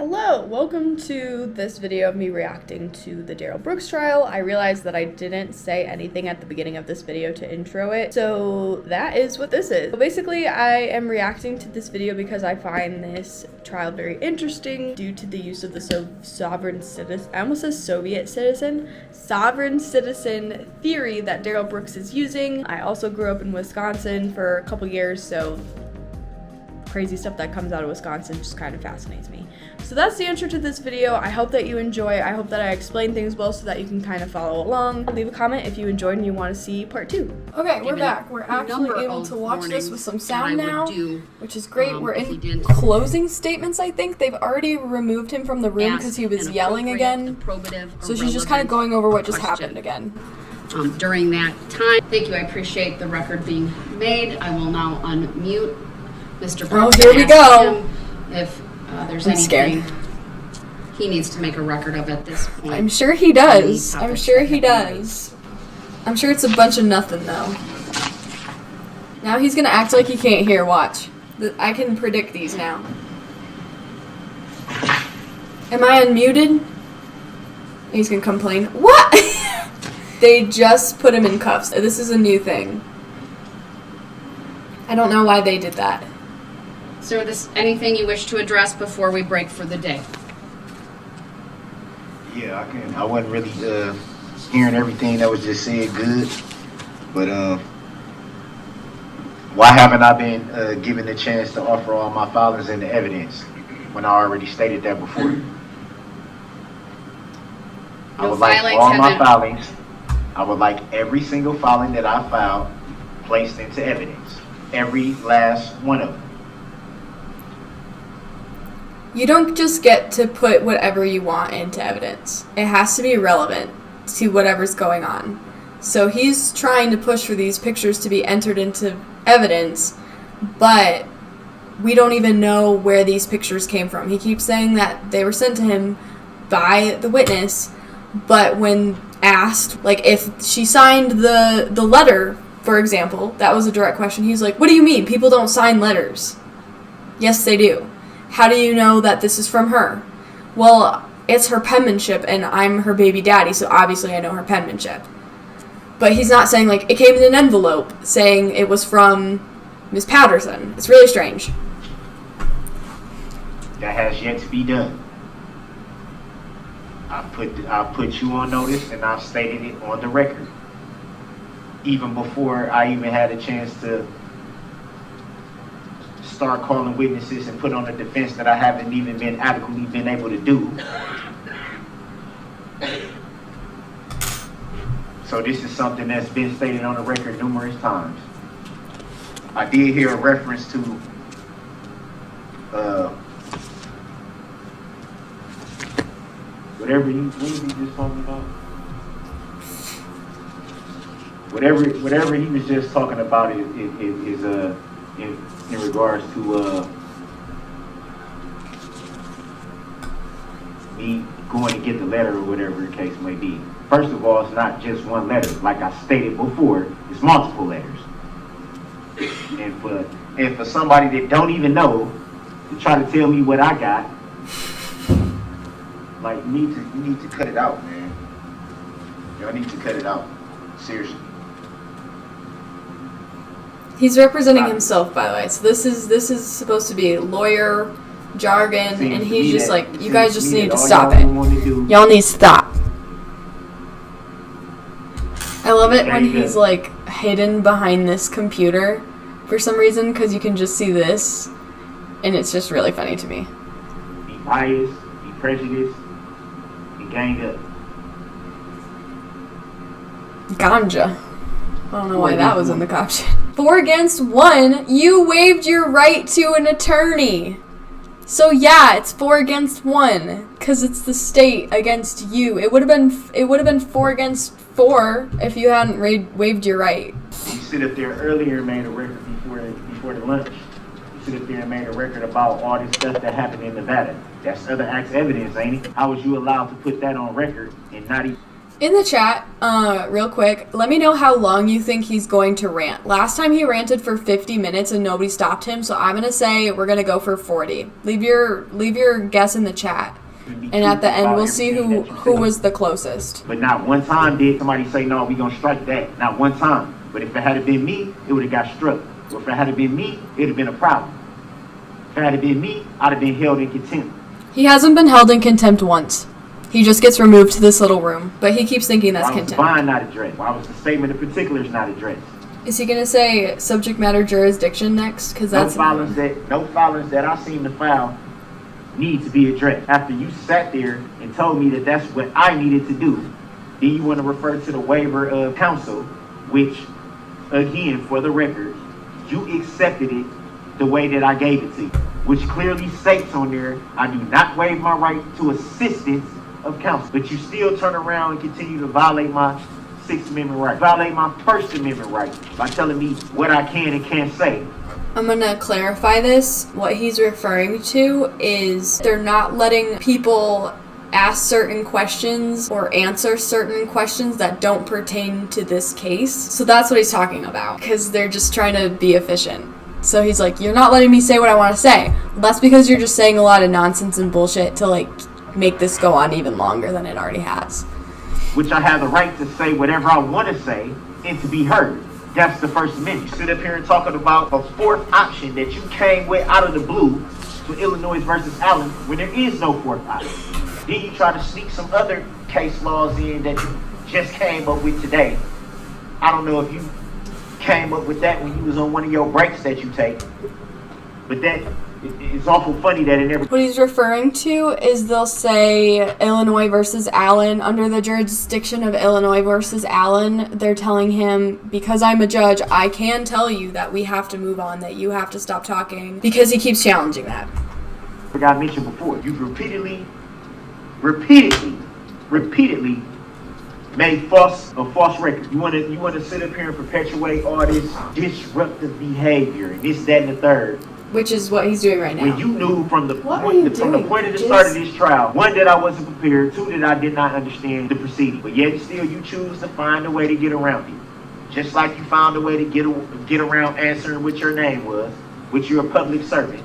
Hello, welcome to this video of me reacting to the Darrell Brooks trial. I realized that I didn't say anything at the beginning of this video to intro it, so that is what this is. So basically, I am reacting to this video because I find this trial very interesting due to the use of the sovereign citizen, I almost said Soviet citizen, sovereign citizen theory that Darrell Brooks is using. I also grew up in Wisconsin for a couple years, so crazy stuff that comes out of Wisconsin just kind of fascinates me. So that's the intro to this video. I hope that you enjoy. I hope that I explain things well so that you can kind of follow along. Leave a comment if you enjoyed and you want to see part 2. Okay, we're back. We're actually able to watch this with some sound now, which is great. We're in closing statements, I think. They've already removed him from the room because he was yelling again. So she's just kind of going over what just happened again. During that time. Thank you. I appreciate the record being made. I will now unmute Mr. Brooks. Oh, here we go. If there's anything he needs to make a record of at this point. I'm sure he does. I'm sure he does. I'm sure it's a bunch of nothing, though. Now he's gonna act like he can't hear. Watch. I can predict these now. Am I unmuted? He's gonna complain. What? They just put him in cuffs. This is a new thing. I don't know why they did that. So is there anything you wish to address before we break for the day? Yeah, I can. I wasn't really hearing everything that was just said good, but why haven't I been given the chance to offer all my filings and the evidence when I already stated that before? I would like all my filings. I would like every single filing that I filed placed into evidence. Every last one of them. You don't just get to put whatever you want into evidence. It has to be relevant to whatever's going on. So he's trying to push for these pictures to be entered into evidence, but we don't even know where these pictures came from. He keeps saying that they were sent to him by the witness, but when asked, like, if she signed the letter, for example, that was a direct question. He's like, what do you mean? People don't sign letters. Yes, they do. How do you know that this is from her? Well, it's her penmanship, and I'm her baby daddy, so obviously I know her penmanship. But he's not saying, like, it came in an envelope, saying it was from Ms. Patterson. It's really strange. That has yet to be done. I put you on notice, and I've stated it on the record. Even before I even had a chance to start calling witnesses and put on a defense that I haven't even been adequately been able to do. So this is something that's been stated on the record numerous times. I did hear a reference to what was he just talking about? Whatever he was just talking about is in regards to me going to get the letter or whatever the case may be. First of all, it's not just one letter. Like I stated before, it's multiple letters. And for somebody that don't even know to try to tell me what I got, like you need to cut it out, man. Y'all need to cut it out. Seriously. He's representing himself, by the way. So this is supposed to be lawyer jargon, and he's just like, you guys just need to stop it. Y'all need to stop. I love it when he's like hidden behind this computer for some reason, because you can just see this, and it's just really funny to me. Be biased, be prejudiced, and gang up. Ganja. I don't know why that was in the caption. 4 against 1. You waived your right to an attorney. So yeah, it's 4 against 1 because it's the state against you. It would have been 4 against 4 if you hadn't waived your right. You sit up there earlier and made a record before the lunch. You sit up there and made a record about all this stuff that happened in Nevada. That's other acts of evidence, ain't it? How was you allowed to put that on record and not even? In the chat, real quick, let me know how long you think he's going to rant. Last time he ranted for 50 minutes and nobody stopped him, so I'm gonna say we're gonna go for 40. Leave your guess in the chat. And at the end, we'll see who was the closest. But not one time did somebody say, no, we gonna strike that. Not one time. But if it had been me, it would have got struck. Or if it had been me, it would have been a problem. If it had been me, I'd have been held in contempt. He hasn't been held in contempt once. He just gets removed to this little room, but he keeps thinking that's contempt. Why was the bond not addressed? Why was the statement of particulars not addressed? Is he gonna say subject matter jurisdiction next? Because that's no filings that I seem to file need to be addressed. After you sat there and told me that that's what I needed to do, then you want to refer to the waiver of counsel, which, again, for the record, you accepted it the way that I gave it to you, which clearly states on there, I do not waive my right to assistance of counsel, but you still turn around and continue to violate my Sixth Amendment right, violate my First Amendment right by telling me what I can and can't say. I'm gonna clarify this. What he's referring to is they're not letting people ask certain questions or answer certain questions that don't pertain to this case. So that's what he's talking about, because they're just trying to be efficient. So he's like, you're not letting me say what I want to say. Well, that's because you're just saying a lot of nonsense and bullshit to like make this go on even longer than it already has. Which I have the right to say whatever I want to say and to be heard. That's the First Amendment. You sit up here and talking about a fourth option that you came with out of the blue for Illinois versus Allen when there is no fourth option. Then you try to sneak some other case laws in that you just came up with today. I don't know if you came up with that when you was on one of your breaks that you take, but that it's awful funny that it never. What he's referring to is they'll say Illinois versus Allen. Under the jurisdiction of Illinois versus Allen, they're telling him, because I'm a judge, I can tell you that we have to move on, that you have to stop talking, because he keeps challenging that. Like I mentioned before, you've repeatedly made a false record. You want to sit up here and perpetuate all this disruptive behavior and this, that, and the third. Which is what he's doing right now. When you knew from the point of the start of this trial, one, that I wasn't prepared, two, that I did not understand the proceeding. But yet still you choose to find a way to get around it. Just like you found a way to get around answering what your name was, which you're a public servant.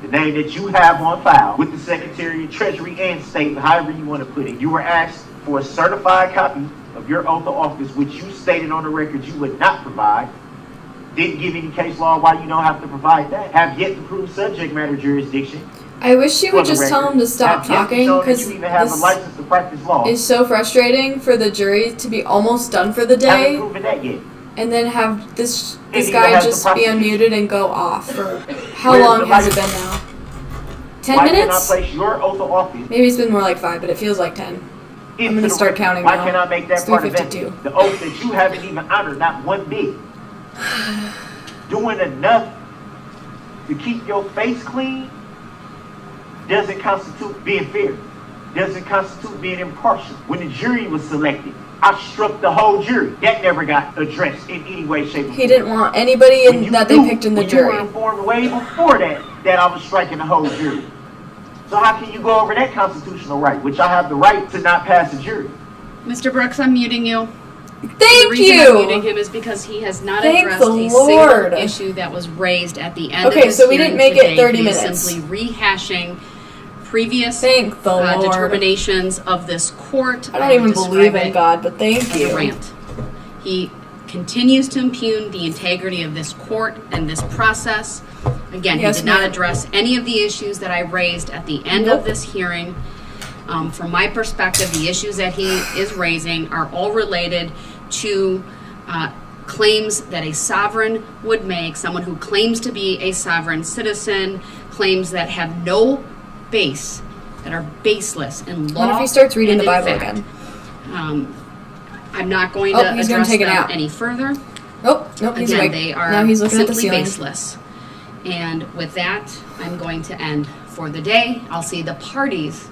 The name that you have on file with the Secretary of Treasury and State, however you want to put it. You were asked for a certified copy of your oath of office, which you stated on the record you would not provide. Didn't give any case law why you don't have to provide that. Have yet to prove subject matter jurisdiction. I wish you would just tell him to stop talking, because this is so frustrating for the jury to be almost done for the day, haven't proven that yet. And then have this guy just be unmuted and go off for how long has it been now? 10 why minutes? Cannot place your oath of office? Maybe it's been more like 5, but it feels like 10. I'm gonna start counting now. Why can't I make that it's part of it? 3:52. The oath that you haven't even honored, not one bit. Doing enough to keep your face clean doesn't constitute being fair. Doesn't constitute being impartial. When the jury was selected, I struck the whole jury. That never got addressed in any way, shape, or form. He didn't want anybody that they picked in the jury. You were informed way before that I was striking the whole jury. So how can you go over that constitutional right, which I have the right to not pass a jury? Mr. Brooks, I'm muting you. Thank the reason you. I'm muting him is because he has not addressed a single issue that was raised at the end of this so we didn't make today. it 30 He's minutes. simply rehashing previous Thank the Lord. determinations of this court. I don't even believe in God, but thank you. Rant. He continues to impugn the integrity of this court and this process. Again, he did not address any of the issues that I raised at the end of this hearing. From my perspective, the issues that he is raising are all related to claims that a sovereign would make, someone who claims to be a sovereign citizen, claims that have no base, that are baseless in law. What if he starts reading the Bible fact. again? I'm not going to he's address take them any further. Nope, he's Again, awake. they are Now he's looking at the simply ceiling. baseless. And with that, I'm going to end for the day. I'll see the parties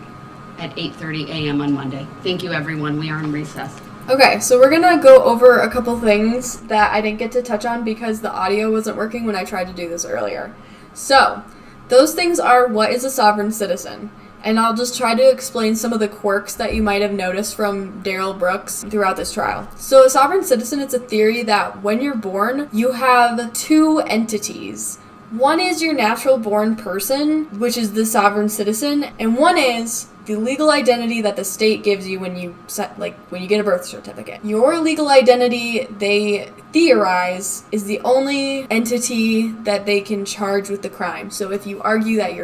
at 8:30 a.m. on Monday. Thank you, everyone. We are in recess. Okay, so we're gonna go over a couple things that I didn't get to touch on because the audio wasn't working when I tried to do this earlier. So, those things are, what is a sovereign citizen? And I'll just try to explain some of the quirks that you might have noticed from Darrell Brooks throughout this trial. So a sovereign citizen, it's a theory that when you're born, you have two entities. One is your natural born person, which is the sovereign citizen, and one is the legal identity that the state gives you when you get a birth certificate. Your legal identity, they theorize, is the only entity that they can charge with the crime. So if you argue that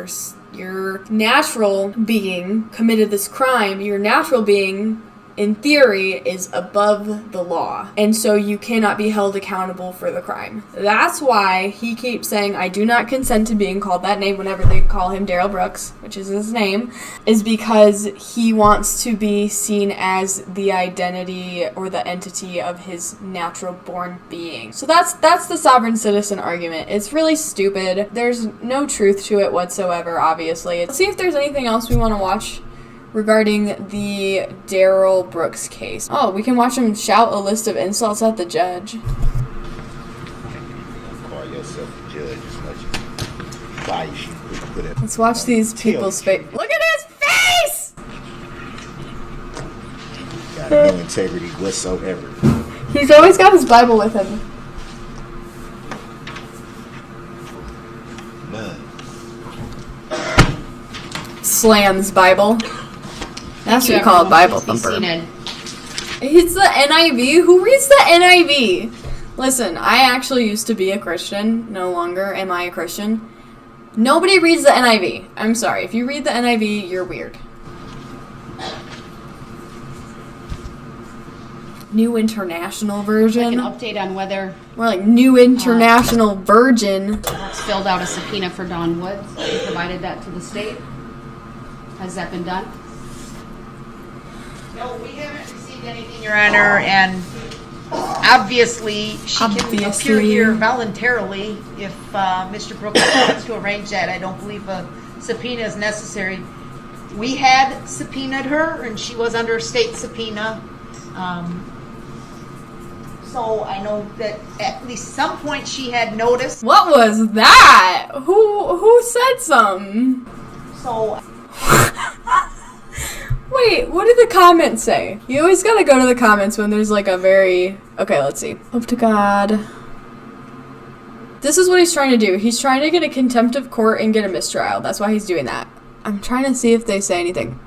your natural being committed this crime, your natural being, in theory, is above the law. And so you cannot be held accountable for the crime. That's why he keeps saying, I do not consent to being called that name whenever they call him Darrell Brooks, which is his name, is because he wants to be seen as the identity or the entity of his natural born being. So that's the sovereign citizen argument. It's really stupid. There's no truth to it whatsoever, obviously. Let's see if there's anything else we want to watch regarding the Darrell Brooks case. Oh, we can watch him shout a list of insults at the judge. Call yourself a judge as much as why you should put it. Let's watch these people's face. Look at his face! Got no integrity whatsoever. He's always got his Bible with him. None. Slams Bible. That's what you call a Bible thumper. It's the NIV? Who reads the NIV? Listen, I actually used to be a Christian. No longer am I a Christian. Nobody reads the NIV. I'm sorry. If you read the NIV, you're weird. New International Version. Like an update on whether... More like New International Virgin. Brooks filled out a subpoena for Don Woods and provided that to the state. Has that been done? No, we haven't received anything, Your Honor, and obviously she can appear here voluntarily if Mr. Brooks wants to arrange that. I don't believe a subpoena is necessary. We had subpoenaed her, and she was under state subpoena. So I know that at least some point she had noticed. What was that? Who said something? So... Wait, what did the comments say? You always gotta go to the comments when there's like a very... Okay, let's see. Hope to God. This is what he's trying to do. He's trying to get a contempt of court and get a mistrial. That's why he's doing that. I'm trying to see if they say anything.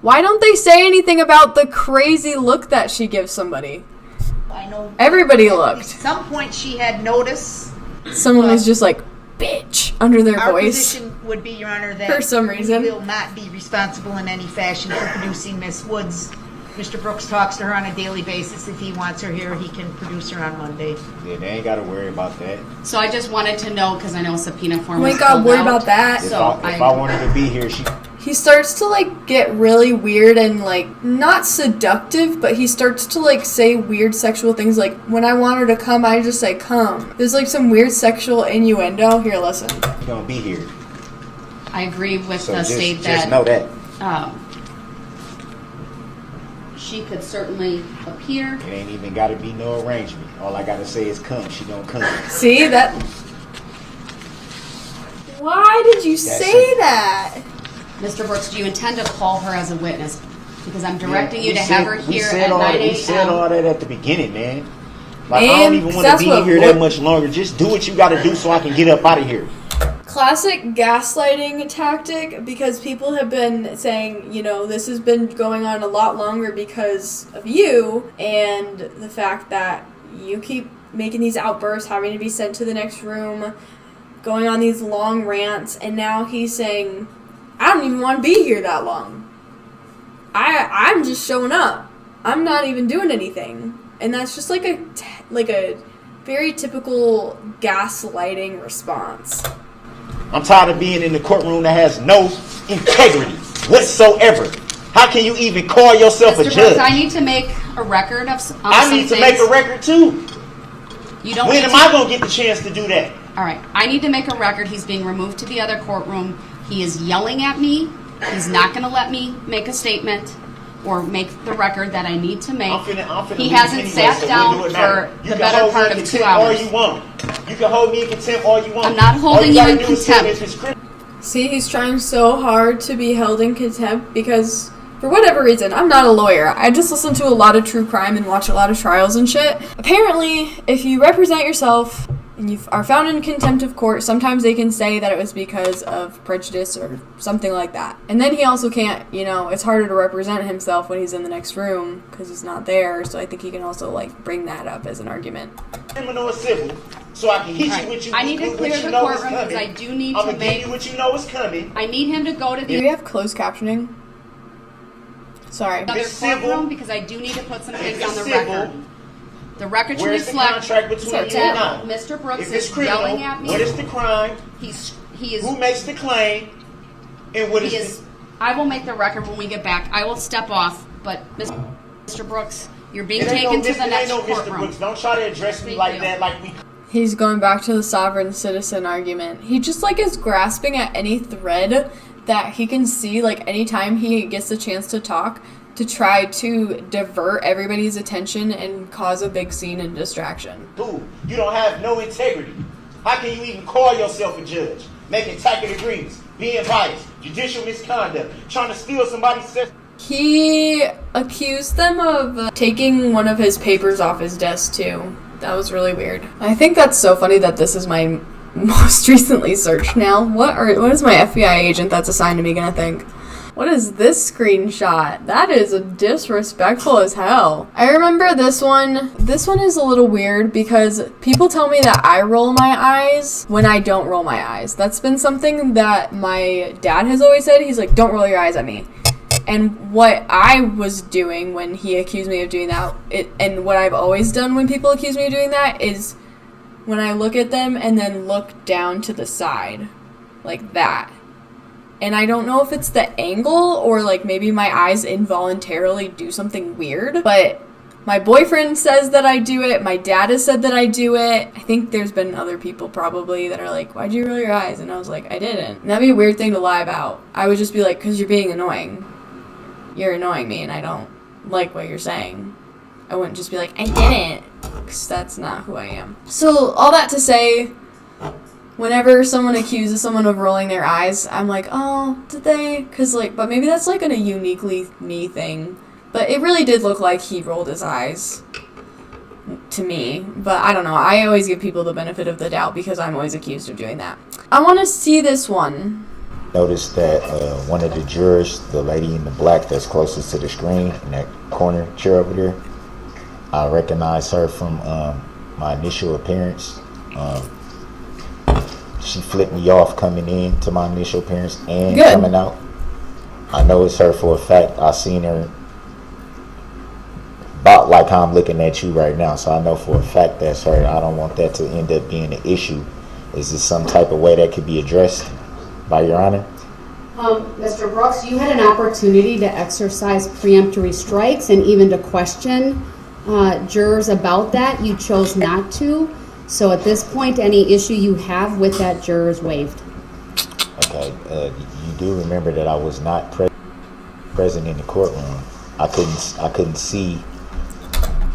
Why don't they say anything about the crazy look that she gives somebody? I know everybody looked. At some point she had noticed. Someone was just like, bitch, under their our voice. Our position would be, Your Honor, that for some reason we will not be responsible in any fashion for producing Miss Woods. Mr. Brooks talks to her on a daily basis. If he wants her here, he can produce her on Monday. Yeah, they ain't got to worry about that. So I just wanted to know, because I know a subpoena form was filled out. Worry about that. If I wanted to be here, he starts to like get really weird and like not seductive, but he starts to like say weird sexual things like, when I want her to come, I just say come. There's like some weird sexual innuendo. Here, listen. You're gonna be here. I agree with so the just, state that just know that. She could certainly appear. It ain't even got to be no arrangement. All I got to say is come. She gonna come. See that? Why did you say that? Mr. Brooks, do you intend to call her as a witness? Because I'm directing you to have her here at 9 a.m. We said all that at the beginning, man. Like, I don't even want to be here that much longer. Just do what you got to do so I can get up out of here. Classic gaslighting tactic, because people have been saying, you know, this has been going on a lot longer because of you and the fact that you keep making these outbursts, having to be sent to the next room, going on these long rants, and now he's saying, I don't even want to be here that long. I'm just showing up. I'm not even doing anything. And that's just like a very typical gaslighting response. I'm tired of being in the courtroom that has no integrity whatsoever. How can you even call yourself Mr. a judge? Brooks, I need to make a record of some I need to make a record too. You don't. When am I going to get the chance to do that? All right. I need to make a record. He's being removed to the other courtroom. He is yelling at me. He's not going to let me make a statement or make the record that I need to make. He hasn't sat down for the better part of 2 hours. All you want. You can hold me in contempt all you want. I'm not holding you in contempt. See, he's trying so hard to be held in contempt because, for whatever reason, I'm not a lawyer. I just listen to a lot of true crime and watch a lot of trials and shit. Apparently, if you represent yourself and you are found in contempt of court, sometimes they can say that it was because of prejudice or something like that. And then he also can't, it's harder to represent himself when he's in the next room because he's not there. So I think he can also, bring that up as an argument. Criminal or civil, so I can hit you with you. I need to clear the courtroom because I do need to make. Give you what you know is coming. I need him to go to the. Do we have closed captioning? Sorry. Another courtroom because I do need to put some things on the record. The record should Where's the reflect contract between you and I? Mr. Brooks If it's is criminal, yelling at me. what is the crime? He is. Who makes the claim? And what He is is. I will make the record when we get back. I will step off, but Mr. Brooks, you're being taken to the next Mr. courtroom. Brooks. Don't try to address me like that, like we. He's going back to the sovereign citizen argument. He just is grasping at any thread that he can see, anytime he gets the chance to talk, to try to divert everybody's attention and cause a big scene and distraction. Boo, you don't have no integrity. How can you even call yourself a judge? Making tacit agreements, being biased, judicial misconduct, trying to steal somebody's set. He accused them of taking one of his papers off his desk too. That was really weird. I think that's so funny that this is my most recently searched now. What is my FBI agent that's assigned to me gonna think? What is this screenshot? That is disrespectful as hell. I remember this one. This one is a little weird because people tell me that I roll my eyes when I don't roll my eyes. That's been something that my dad has always said. He's like, don't roll your eyes at me. And what I was doing when he accused me of doing that, and what I've always done when people accuse me of doing that, is when I look at them and then look down to the side, like that. And I don't know if it's the angle or maybe my eyes involuntarily do something weird, but my boyfriend says that I do it. My dad has said that I do it. I think there's been other people probably that are like, why'd you roll your eyes? And I was like, I didn't. And that'd be a weird thing to lie about. I would just be like, because you're being annoying. You're annoying me and I don't like what you're saying. I wouldn't just be like, I didn't, because that's not who I am. So all that to say, whenever someone accuses someone of rolling their eyes, I'm like, oh, did they? Because, but maybe that's, a uniquely me thing. But it really did look like he rolled his eyes to me. But I don't know. I always give people the benefit of the doubt because I'm always accused of doing that. I want to see this one. Noticed that one of the jurors, the lady in the black that's closest to the screen, in that corner chair over there, I recognize her from my initial appearance. She flipped me off coming in to my initial appearance and Good. Coming out. I know it's her for a fact. I seen her about like how I'm looking at you right now, so I know for a fact that's her. I don't want that to end up being an issue. Is this some type of way that could be addressed by Your Honor? Mr. Brooks, you had an opportunity to exercise preemptory strikes and even to question jurors about that. You chose not to. So at this point, any issue you have with that juror is waived. Okay, you do remember that I was not present in the courtroom. I couldn't see.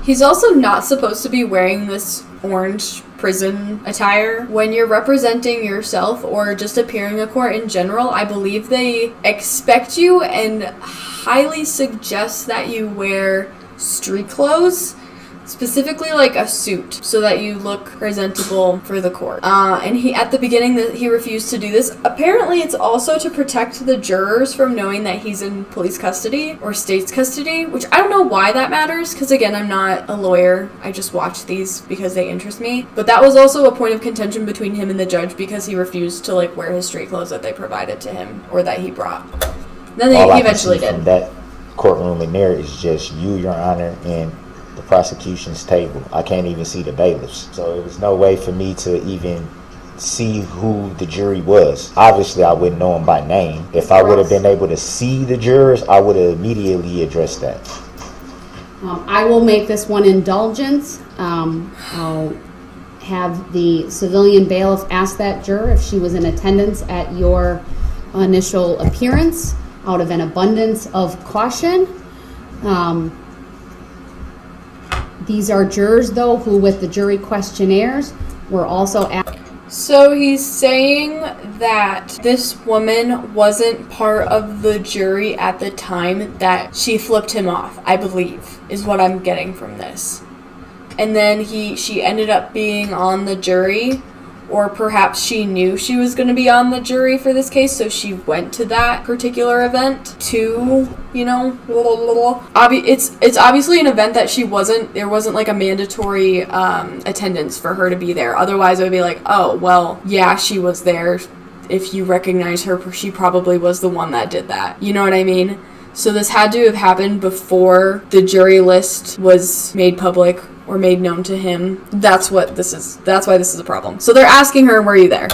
He's also not supposed to be wearing this orange prison attire. When you're representing yourself or just appearing in court in general, I believe they expect you and highly suggest that you wear street clothes, specifically a suit, so that you look presentable for the court. And he, at the beginning, he refused to do this. Apparently, it's also to protect the jurors from knowing that he's in police custody or state's custody, which I don't know why that matters, because again, I'm not a lawyer. I just watch these because they interest me. But that was also a point of contention between him and the judge because he refused to wear his street clothes that they provided to him or that he brought. Then he eventually did. From that courtroom in there is just you, Your Honor, and the prosecution's table. I can't even see the bailiffs. So there was no way for me to even see who the jury was. Obviously, I wouldn't know them by name. If I would have been able to see the jurors, I would have immediately addressed that. I will make this one indulgence. I'll have the civilian bailiff ask that juror if she was in attendance at your initial appearance out of an abundance of caution. These are jurors, though, who with the jury questionnaires were also So he's saying that this woman wasn't part of the jury at the time that she flipped him off, I believe, is what I'm getting from this. And then she ended up being on the jury, or perhaps she knew she was going to be on the jury for this case, so she went to that particular event to, you know, it's obviously an event that there wasn't like a mandatory attendance for her to be there. Otherwise, it would be like, oh, well, yeah, she was there. If you recognize her, she probably was the one that did that. You know what I mean? So this had to have happened before the jury list was made public or made known to him. That's why this is a problem. So they're asking her, were you there?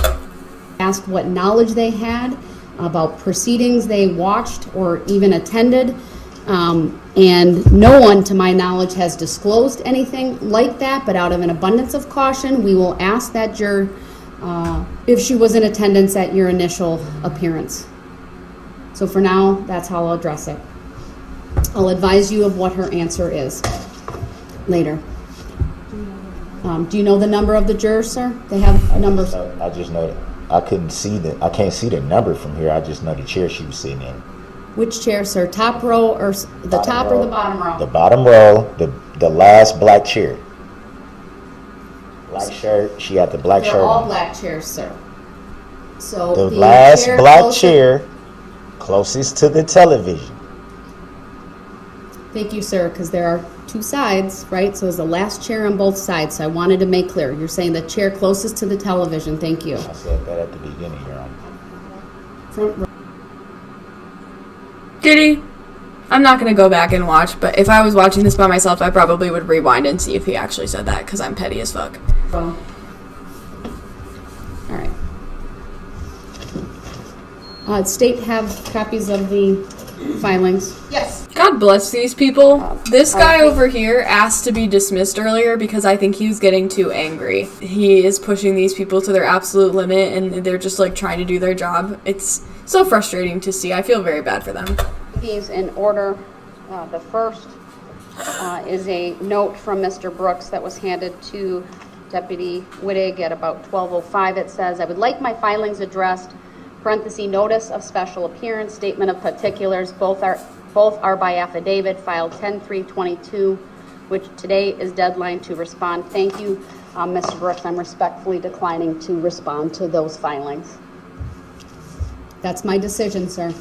Asked what knowledge they had about proceedings they watched or even attended. And no one, to my knowledge, has disclosed anything like that, but out of an abundance of caution, we will ask that juror if she was in attendance at your initial appearance. So for now, that's how I'll address it. I'll advise you of what her answer is later. Do you know the number of the jurors, sir? They have a number. I just know I can't see the number from here. I just know the chair she was sitting in. Which chair, sir? Top row or the top row or the bottom row? The bottom row, the last black chair. Black shirt. She had the black shirt. They're all on. black chairs, sir. So the last black chair closest to the television. Thank you, sir, because there are two sides, right? So there's the last chair on both sides. So I wanted to make clear. You're saying the chair closest to the television. Thank you. I said that at the beginning, Your Honor. Front row. Did he? I'm not going to go back and watch, but if I was watching this by myself, I probably would rewind and see if he actually said that, because I'm petty as fuck. All right. State have copies of the filings. Yes. God bless these people. This guy over here asked to be dismissed earlier because I think he was getting too angry. He is pushing these people to their absolute limit, and they're just like trying to do their job. It's so frustrating to see. I feel very bad for them. These in order. The first is a note from Mr. Brooks that was handed to Deputy Wittig at about 12:05. It says, I would like my filings addressed, parenthesis, notice of special appearance, statement of particulars, both are by affidavit, filed 10/3/22, which today is deadline to respond. Thank you, Mr. Brooks. I'm respectfully declining to respond to those filings. That's my decision, sir.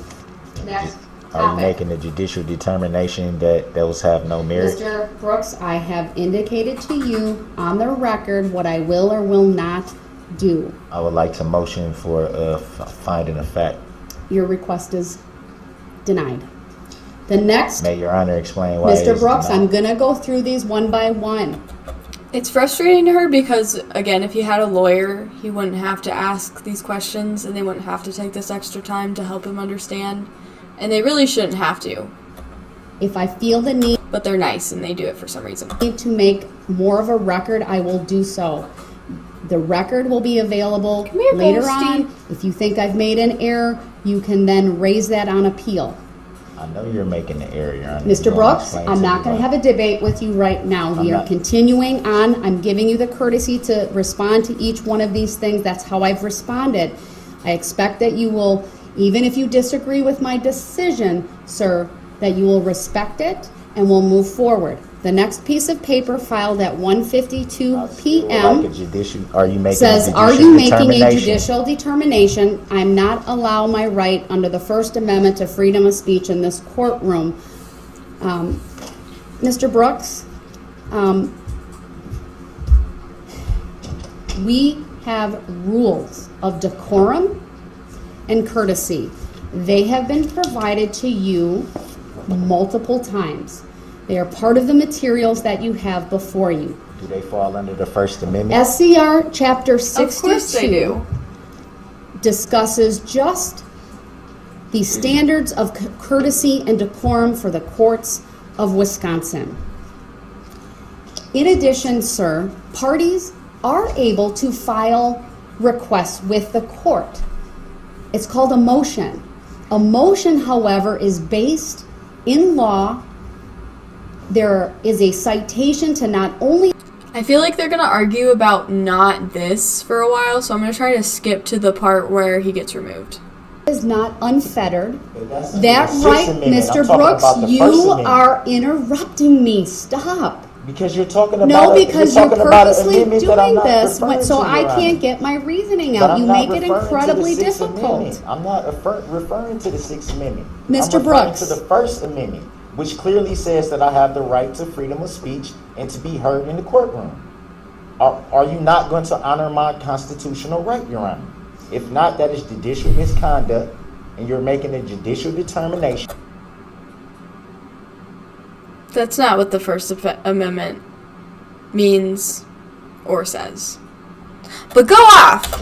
Next. Are you making a judicial determination that those have no merit? Mr. Brooks, I have indicated to you on the record what I will or will not do. I would like to motion for a finding of fact. Your request is denied. The next, May Your Honor explain why. Mr. Brooks, I'm going to go through these one by one. It's frustrating to her because, again, if he had a lawyer, he wouldn't have to ask these questions, and they wouldn't have to take this extra time to help him understand. And they really shouldn't have to. If I feel the need, but they're nice and they do it for some reason. To make more of a record, I will do so. The record will be available later on. If you think I've made an error, you can then raise that on appeal. I know you're making an error, Your Honor. Mr. Brooks, I'm not going to have a debate with you right now. We are continuing on. I'm giving you the courtesy to respond to each one of these things. That's how I've responded. I expect that you will, even if you disagree with my decision, sir, that you will respect it and we'll move forward. The next piece of paper filed at 1:52 p.m. says, are you making a judicial determination? I'm not allow my right under the First Amendment to freedom of speech in this courtroom. Mr. Brooks, we have rules of decorum and courtesy. They have been provided to you multiple times. They are part of the materials that you have before you. Do they fall under the First Amendment? SCR Chapter 62 of course they do. Discusses just the standards of courtesy and decorum for the courts of Wisconsin. In addition, sir, parties are able to file requests with the court. It's called a motion. A motion, however, is based in law. There is a citation to not only... I feel like they're going to argue about not this for a while, so I'm going to try to skip to the part where he gets removed. Is not unfettered. That's That the right, Sixth Amendment. I'm Mr. talking Brooks, about the First you Amendment. are interrupting me. Stop. Because you're talking about No, because you're purposely amendment that I'm doing not this, referring so to, I Your can't Honor. get my reasoning But out. I'm You not make it referring to the incredibly Sixth difficult. Amendment. I'm not referring to the Sixth Amendment. Mr. I'm referring Brooks. to the First Amendment, which clearly says that I have the right to freedom of speech and to be heard in the courtroom. Are you not going to honor my constitutional right, Your Honor? If not, that is judicial misconduct, and you're making a judicial determination. That's not what the First Amendment means or says. But go off!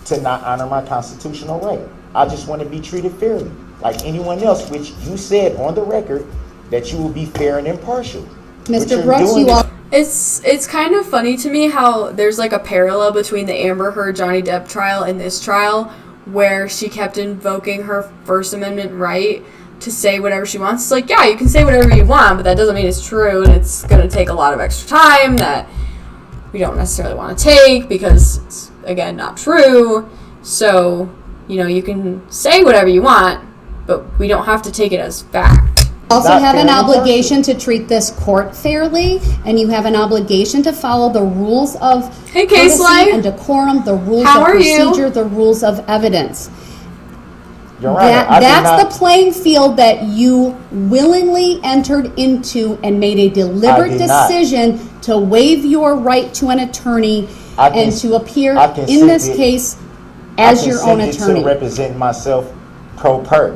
To not honor my constitutional right. I just want to be treated fairly, like anyone else, which you said on the record that you will be fair and impartial. What Mr. you're Brooks, doing you is- all. It's kind of funny to me how there's like a parallel between the Amber Heard Johnny Depp trial and this trial, where she kept invoking her First Amendment right to say whatever she wants. It's like, yeah, you can say whatever you want, but that doesn't mean it's true, and it's going to take a lot of extra time that we don't necessarily want to take because it's, again, not true. So, you know, you can say whatever you want, but we don't have to take it as fact. Also Not have an fair and obligation to treat this court fairly, and you have an obligation to follow the rules of Hey, courtesy K-Slide. and decorum, the rules How of are you? procedure, the rules of evidence. Your Honor, I did That's not- the playing field that you willingly entered into and made a deliberate I did not. decision to waive your right to an attorney I and cons- to appear I in this consented- case I as your own consented attorney. to represent myself pro per.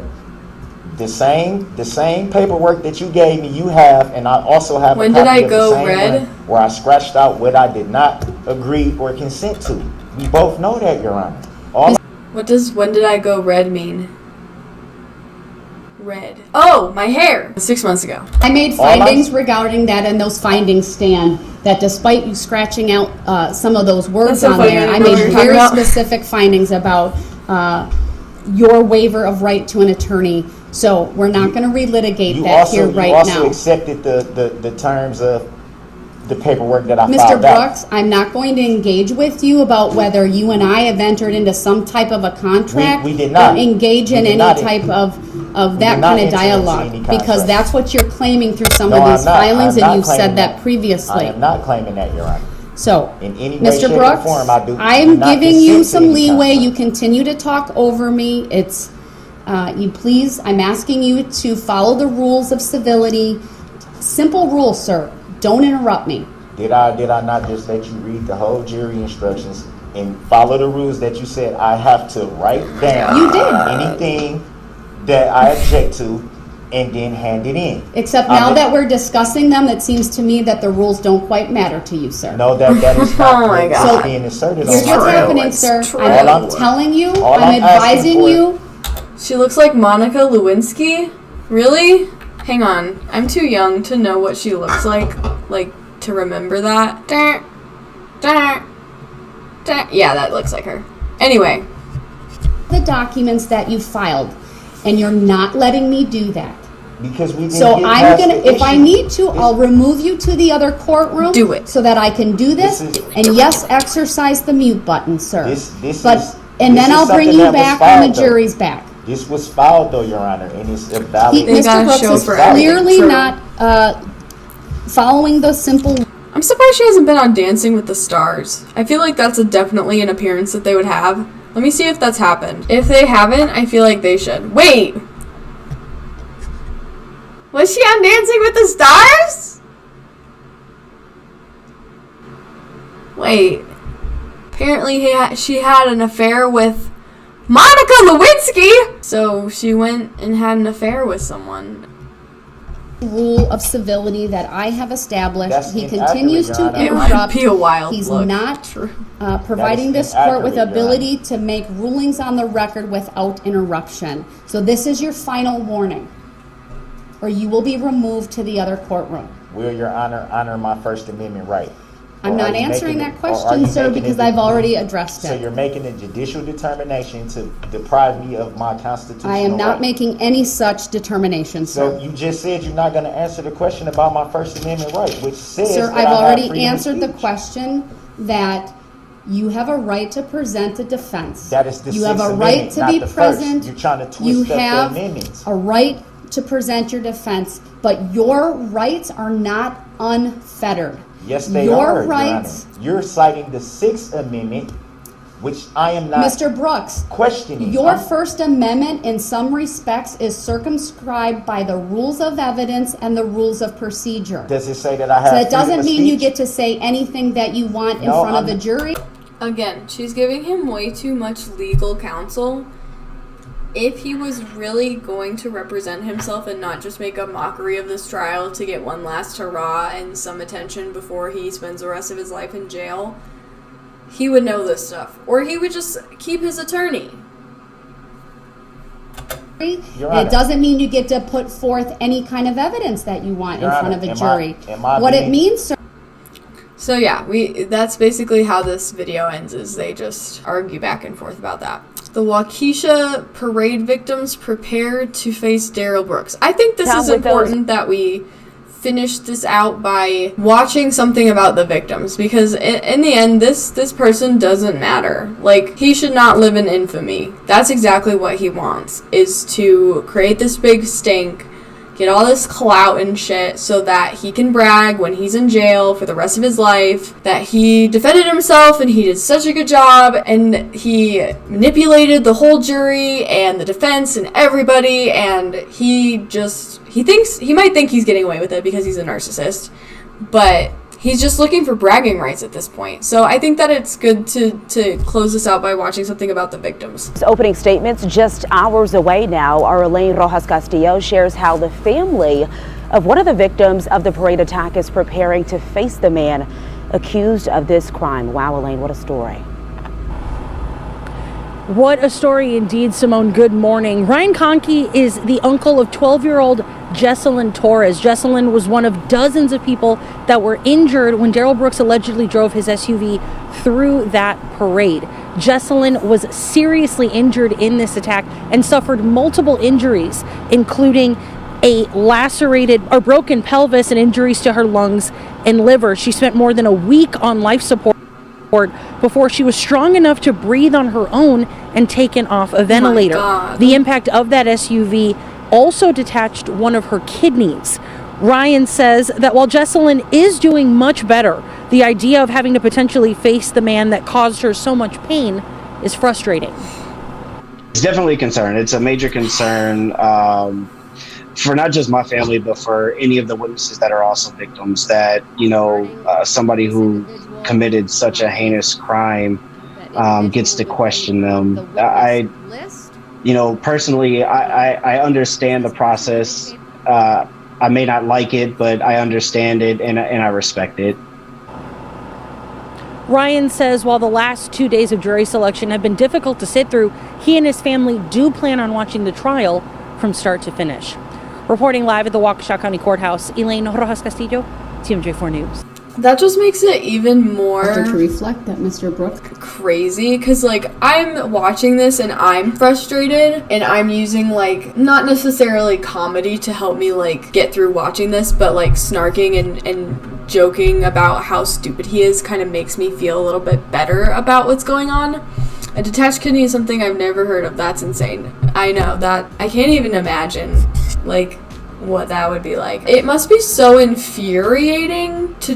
The same paperwork that you gave me, you have, and I also have When a did copy I of go the same red? one where I scratched out what I did not agree or consent to. We both know that, Your Honor. What does when did I go red mean? Red. Oh, my hair! 6 months ago. I made All I'm- findings regarding that, and those findings stand. That despite you scratching out some of those words That's so on funny, there, I I know what made you're talking very about. specific findings about your waiver of right to an attorney. So we're not going to relitigate that here right you also now. accepted the terms of the paperwork that I Mr. filed out. Brooks, I'm not going to engage with you about whether you and I have entered into some type of a contract. We did not. Or engage We in did any not. type of We that did not kind of enter into dialogue. any Because contract. that's what you're claiming through some No, of I'm these not. filings, I'm and not you've said claiming that previously. I am not claiming that, Your Honor. So, In any way, Mr. shape, or Brooks, form, I do am not giving consent you to some any leeway. contract. You continue to talk over me. It's, you please, I'm asking you to follow the rules of civility. Simple rules, sir. Don't interrupt me. Did I not just let you read the whole jury instructions and follow the rules that you said I have to write down? You did. Anything that I object to and then hand it in. Except I now mean- that we're discussing them, it seems to me that the rules don't quite matter to you, sir. No, that is not Oh my what is God. being asserted Here's on what's my happening, It's sir. true. I'm telling you, all I'm I'm asking advising for- you. She looks like Monica Lewinsky? Really? Hang on. I'm too young to know what she looks like to remember that. Yeah, that looks like her. Anyway. The documents that you filed, and you're not letting me do that. Because we didn't So get I'm past gonna, the if I issue. need to, I'll remove you to the other courtroom. Do it. So that I can do this, This is- and yes, exercise the mute button, sir. This But, is- and this then is I'll bring something you that was back when filed, the though. jury's back. This was filed, though, Your Honor, and it's a valid. They Mr. gotta Brooks show is for clearly everything. not following the simple. I'm surprised she hasn't been on Dancing with the Stars. I feel like that's definitely an appearance that they would have. Let me see if that's happened. If they haven't, I feel like they should. Wait! Was she on Dancing with the Stars? Wait. Apparently she had an affair with Monica Lewinsky! So she went and had an affair with someone. Rule of civility that I have established. That's He inaccurate, continues Your to Honor. It would interrupt. be a wild He's look. not True. providing That is this court with inaccurate, Your ability to make rulings on the record without interruption. So this is your final warning, or you will be removed to the other courtroom. Will Your Honor honor my First Amendment right? I'm not answering that question, sir, because I've already addressed So it. you're making a judicial determination to deprive me of my constitutional I am not right. making any such determination, So sir. you just said you're not going to answer the question about my First Amendment right, which says Sir, that I've I have already freedom of answered the speech. question that you have a right to present a defense. That is the You have a Sixth right Amendment, to not be the First. present. You're trying to twist You up the have amendments. a right to present your defense, but your rights are not unfettered. Yes, they Your are, rights, Your Honor. You're citing the Sixth Amendment, which I am not Mr. Brooks, questioning. your First Amendment in some respects is circumscribed by the rules of evidence and the rules of procedure. Does it say that I have So that freedom doesn't of mean you speech? get to say anything that you want in No, front of I'm a jury. Again, she's giving him way too much legal counsel. If he was really going to represent himself and not just make a mockery of this trial to get one last hurrah and some attention before he spends the rest of his life in jail, he would know this stuff. Or he would just keep his attorney. Your And Honor. it doesn't mean you get to put forth any kind of evidence that you want Your in front Honor, of a am jury. I What it being- means, sir, So yeah, that's basically how this video ends, is they just argue back and forth about that. The Waukesha parade victims prepared to face Darrell Brooks. I think this is important that we finish this out by watching something about the victims, because in the end, this person doesn't matter. Like, he should not live in infamy. That's exactly what he wants, is to create this big stink, get all this clout and shit so that he can brag when he's in jail for the rest of his life that he defended himself and he did such a good job and he manipulated the whole jury and the defense and everybody, and he might think he's getting away with it because he's a narcissist, but he's just looking for bragging rights at this point. So I think that it's good to close this out by watching something about the victims. Opening statements just hours away now. Our Elaine Rojas Castillo shares how the family of one of the victims of the parade attack is preparing to face the man accused of this crime. Wow, Elaine, what a story. What a story indeed, Simone. Good morning. Ryan Conkey is the uncle of 12-year-old Jesselyn Torres. Jesselyn was one of dozens of people that were injured when Darrell Brooks allegedly drove his SUV through that parade. Jesselyn was seriously injured in this attack and suffered multiple injuries, including a lacerated or broken pelvis and injuries to her lungs and liver. She spent more than a week on life support before she was strong enough to breathe on her own and taken off a ventilator. The impact of that SUV also detached one of her kidneys. Ryan says that while Jesselyn is doing much better, the idea of having to potentially face the man that caused her so much pain is frustrating. It's definitely a concern. It's a major concern for not just my family, but for any of the witnesses that are also victims, that, somebody who committed such a heinous crime gets to question them. Personally, I understand the process. I may not like it, but I understand it and I respect it. Ryan says while the last 2 days of jury selection have been difficult to sit through, he and his family do plan on watching the trial from start to finish. Reporting live at the Waukesha County Courthouse, Elaine Rojas Castillo, TMJ4 News. That just makes it even more to reflect that, Mr. Brooks. Crazy, because I'm watching this and I'm frustrated and I'm using not necessarily comedy to help me get through watching this, but snarking and joking about how stupid he is kind of makes me feel a little bit better about what's going on. A detached kidney is something I've never heard of. That's insane. I know that. I can't even imagine what that would be like. It must be so infuriating to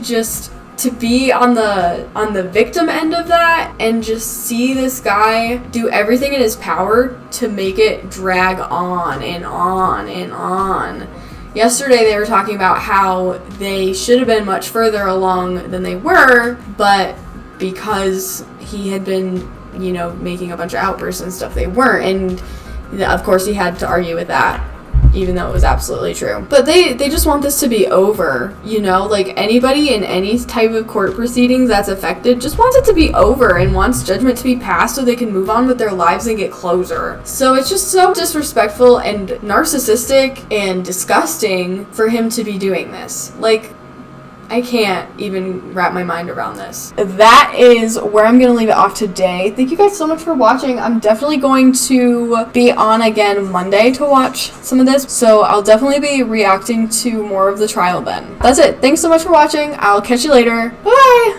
be on the victim end of that and just see this guy do everything in his power to make it drag on and on and on. Yesterday they were talking about how they should have been much further along than they were, but because he had been, making a bunch of outbursts and stuff, they weren't. And of course he had to argue with that, even though it was absolutely true. But they just want this to be over, anybody in any type of court proceedings that's affected just wants it to be over and wants judgment to be passed so they can move on with their lives and get closure. So it's just so disrespectful and narcissistic and disgusting for him to be doing this. I can't even wrap my mind around this. That is where I'm gonna leave it off today. Thank you guys so much for watching. I'm definitely going to be on again Monday to watch some of this, so I'll definitely be reacting to more of the trial then. That's it. Thanks so much for watching. I'll catch you later. Bye!